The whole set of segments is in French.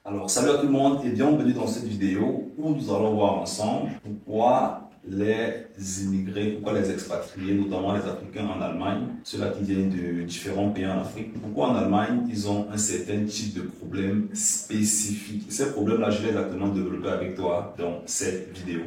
Alors, salut à tout le monde et bienvenue dans cette vidéo où nous allons voir ensemble pourquoi les immigrés, pourquoi les expatriés, notamment les Africains en Allemagne, ceux-là qui viennent de différents pays en Afrique, pourquoi en Allemagne ils ont un certain type de problème spécifique. Ces problèmes-là, je vais exactement développer avec toi dans cette vidéo.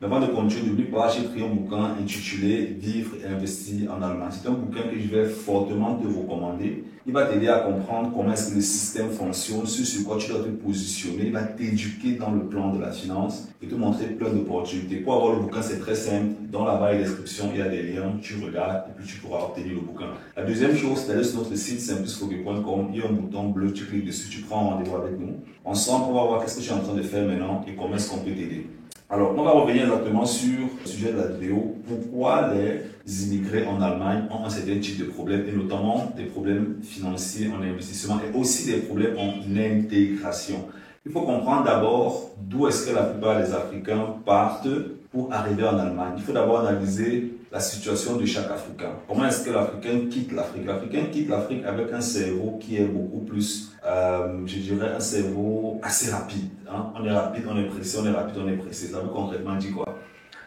Mais avant de continuer, n'oublie pas, j'ai écrit un bouquin intitulé Vivre et investir en Allemagne. C'est un bouquin que je vais fortement te recommander. Il va t'aider à comprendre comment est-ce que le système fonctionne, sur quoi tu dois te positionner. Il va t'éduquer dans le plan de la finance et te montrer plein d'opportunités. Pour avoir le bouquin, c'est très simple. Dans la barre de description, il y a des liens. Tu regardes et puis tu pourras obtenir le bouquin. La deuxième chose, c'est d'aller sur notre site simplusphobie.com. Il y a un bouton bleu, tu cliques dessus, tu prends un rendez-vous avec nous. Ensemble, on va voir qu'est-ce que tu es en train de faire maintenant et comment est-ce qu'on peut t'aider. Alors, on va revenir exactement sur le sujet de la vidéo. Pourquoi les immigrés en Allemagne ont un certain type de problèmes, et notamment des problèmes financiers en investissement et aussi des problèmes en intégration. Il faut comprendre d'abord d'où est-ce que la plupart des Africains partent pour arriver en Allemagne. Il faut d'abord analyser la situation de chaque Africain. Comment est-ce que l'Africain quitte l'Afrique? L'Africain quitte l'Afrique avec un cerveau qui est beaucoup plus, je dirais, un cerveau assez rapide. Hein? On est rapide, on est pressé, on est rapide, on est pressé. Ça veut concrètement dire quoi?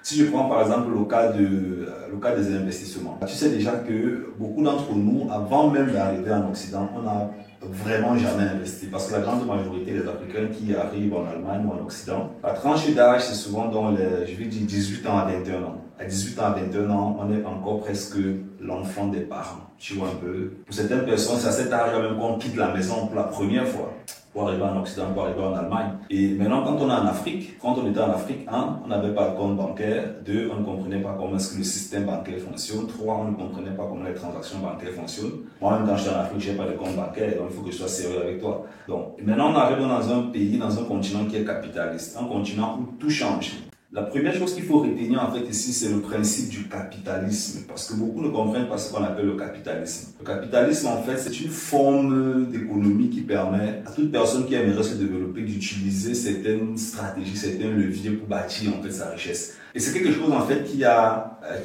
Si je prends par exemple le cas des investissements, tu sais déjà que beaucoup d'entre nous, avant même d'arriver en Occident, on n'a vraiment jamais investi. Parce que la grande majorité des Africains qui arrivent en Allemagne ou en Occident, la tranche d'âge, c'est souvent dans les, je vais dire, 18 ans à 21 ans. À 18 ans à 21 ans, on est encore presque l'enfant des parents. Tu vois un peu. Pour certaines personnes, c'est à cet âge même qu'on quitte la maison pour la première fois, pour arriver en Occident, pour arriver en Allemagne. Et maintenant, quand on est en Afrique, quand on était en Afrique, on n'avait pas de compte bancaire. 2, on ne comprenait pas comment est-ce que le système bancaire fonctionne. 3, on ne comprenait pas comment les transactions bancaires fonctionnent. Moi-même, quand je suis en Afrique, je n'ai pas de compte bancaire, donc il faut que je sois sérieux avec toi. Donc, maintenant, on arrive dans un pays, dans un continent qui est capitaliste, un continent où tout change. La première chose qu'il faut retenir en fait ici, c'est le principe du capitalisme, parce que beaucoup ne comprennent pas ce qu'on appelle le capitalisme. Le capitalisme, en fait, c'est une forme d'économie qui permet à toute personne qui aimerait se développer d'utiliser certaines stratégies, certains leviers pour bâtir en fait sa richesse. Et c'est quelque chose en fait qui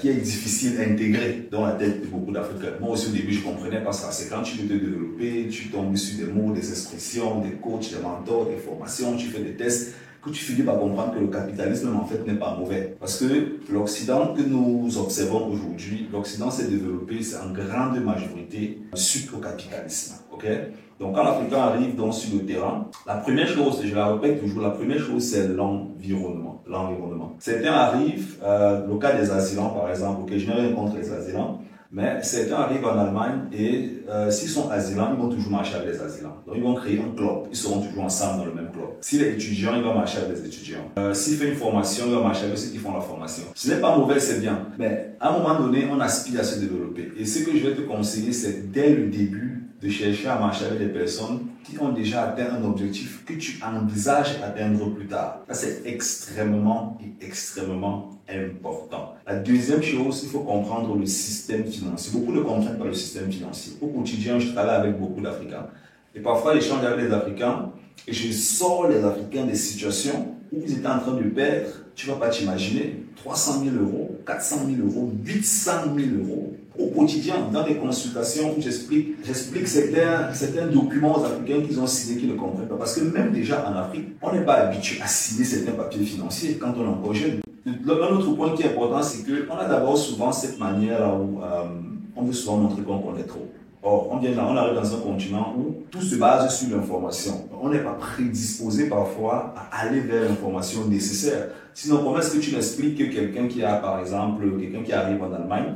est difficile à intégrer dans la tête de beaucoup d'Africains. Moi aussi au début je comprenais pas ça. C'est quand tu veux te développer, tu tombes sur des mots, des expressions, des coachs, des mentors, des formations, tu fais des tests, que tu finis par comprendre que le capitalisme en fait n'est pas mauvais. Parce que l'Occident que nous observons aujourd'hui, l'Occident s'est développé en grande majorité suite au capitalisme. Okay? Donc quand l'Africain arrive donc sur le terrain, la première chose, je la répète toujours, la première chose c'est l'environnement. Certains arrivent, le cas des asylants par exemple, okay, je n'ai rien contre les asylants, mais certains arrivent en Allemagne et s'ils sont asylants, ils vont toujours marcher avec les asylants. Donc ils vont créer un club, ils seront toujours ensemble dans le même club. S'il est étudiant, il va marcher avec les étudiants. S'il fait une formation, il va marcher avec ceux qui font la formation. Ce n'est pas mauvais, c'est bien. Mais à un moment donné, on aspire à se développer. Et ce que je vais te conseiller, c'est dès le début de chercher à marcher avec des personnes qui ont déjà atteint un objectif que tu envisages atteindre plus tard. Ça, c'est extrêmement important. La deuxième chose, il faut comprendre le système financier. Beaucoup ne comprennent pas le système financier. Au quotidien, je travaille avec beaucoup d'Africains. Et parfois, j'échange avec les Africains et je sors les Africains des situations où ils étaient en train de perdre, tu ne vas pas t'imaginer, 300 000 euros, 400 000 euros, 800 000 euros au quotidien, dans des consultations où j'explique certains documents aux Africains qu'ils ont signés qu'ils ne comprennent pas. Parce que même déjà en Afrique, on n'est pas habitué à signer certains papiers financiers quand on est encore jeune. Un autre point qui est important, c'est qu'on a d'abord souvent cette manière où on veut souvent montrer qu'on connaît trop. Or, on arrive dans un continent où tout se base sur l'information. On n'est pas prédisposé parfois à aller vers l'information nécessaire. Sinon, comment est-ce que tu m'expliques que quelqu'un qui a, par exemple, quelqu'un qui arrive en Allemagne,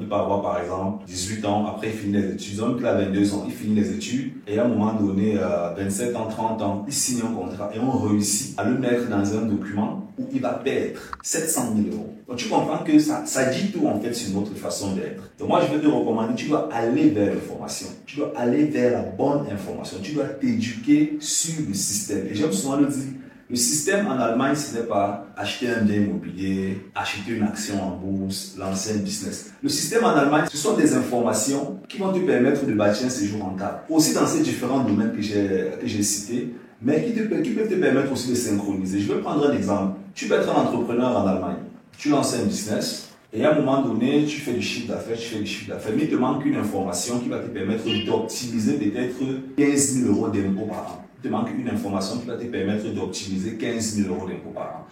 il peut avoir par exemple 18 ans, après il finit les études, donc il a 22 ans, il finit les études et à un moment donné, 27 ans, 30 ans, il signe un contrat et on réussit à le mettre dans un document où il va perdre 700 000 euros. Donc tu comprends que ça dit tout en fait sur notre façon d'être. Donc moi je vais te recommander, tu dois aller vers l'information, tu dois aller vers la bonne information, tu dois t'éduquer sur le système. Et j'aime souvent le dire, le système en Allemagne, ce n'est pas acheter un bien immobilier, acheter une action en bourse, lancer un business. Le système en Allemagne, ce sont des informations qui vont te permettre de bâtir un séjour rentable. Aussi dans ces différents domaines que j'ai cités, mais qui peuvent te permettre aussi de synchroniser. Je vais prendre un exemple. Tu peux être un entrepreneur en Allemagne. Tu lances un business. Et à un moment donné, tu fais du chiffre d'affaires, mais il te manque une information qui va te permettre d'optimiser peut-être 15 000 euros d'impôts par an. il te manque une information qui va te permettre d'optimiser 15 000 euros d'impôts par an.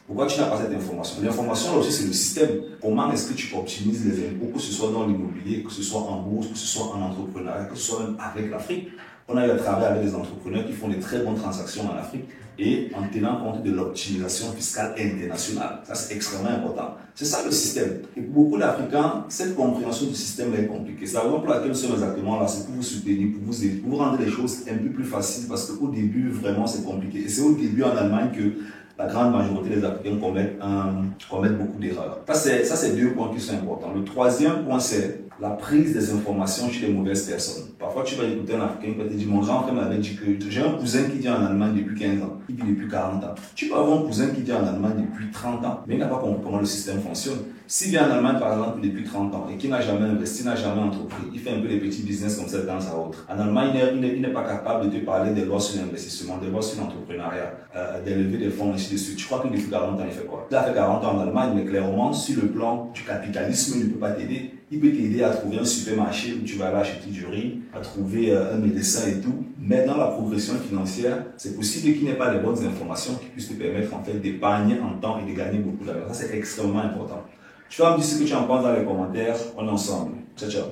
Pourquoi tu n'as pas cette information? L'information là aussi c'est le système. Comment est-ce que tu optimises les impôts, que ce soit dans l'immobilier, que ce soit en bourse, que ce soit en entrepreneuriat, que ce soit même avec l'Afrique. On a eu à travailler avec des entrepreneurs qui font des très bonnes transactions en Afrique et en tenant compte de l'optimisation fiscale internationale. Ça, c'est extrêmement important. C'est ça le système. Et pour beaucoup d'Africains, cette compréhension du système est compliquée. C'est la raison pour laquelle nous sommes exactement là. C'est pour vous soutenir, pour vous aider, pour vous rendre les choses un peu plus faciles parce qu'au début, vraiment, c'est compliqué. Et c'est au début en Allemagne que la grande majorité des Africains commettent beaucoup d'erreurs. Ça, c'est deux points qui sont importants. Le troisième point, c'est la prise des informations chez les mauvaises personnes. Parfois, tu vas écouter un Africain qui va te dire, mon grand frère m'avait dit que j'ai un cousin qui vit en Allemagne depuis 15 ans, qui vit depuis 40 ans. Tu peux avoir un cousin qui vit en Allemagne depuis 30 ans, mais il n'a pas compris comment le système fonctionne. S'il vit en Allemagne, par exemple, depuis 30 ans et qui n'a jamais investi, n'a jamais entrepris, il fait un peu des petits business comme ça de temps à autre. En Allemagne, il n'est pas capable de te parler des lois sur l'investissement, des lois sur l'entrepreneuriat, des levées des fonds, ainsi de suite. Je crois que depuis 40 ans, il fait quoi? Il a fait 40 ans en Allemagne, mais clairement, sur le plan du capitalisme, il ne peut pas t'aider. Il peut t'aider à trouver un supermarché où tu vas aller acheter du riz, à trouver un médecin et tout. Mais dans la progression financière, c'est possible qu'il n'ait pas les bonnes informations qui puissent te permettre en fait d'épargner en temps et de gagner beaucoup d'argent. Ça, c'est extrêmement important. Tu vas me dire ce que tu en penses dans les commentaires. On est ensemble. Ciao, ciao.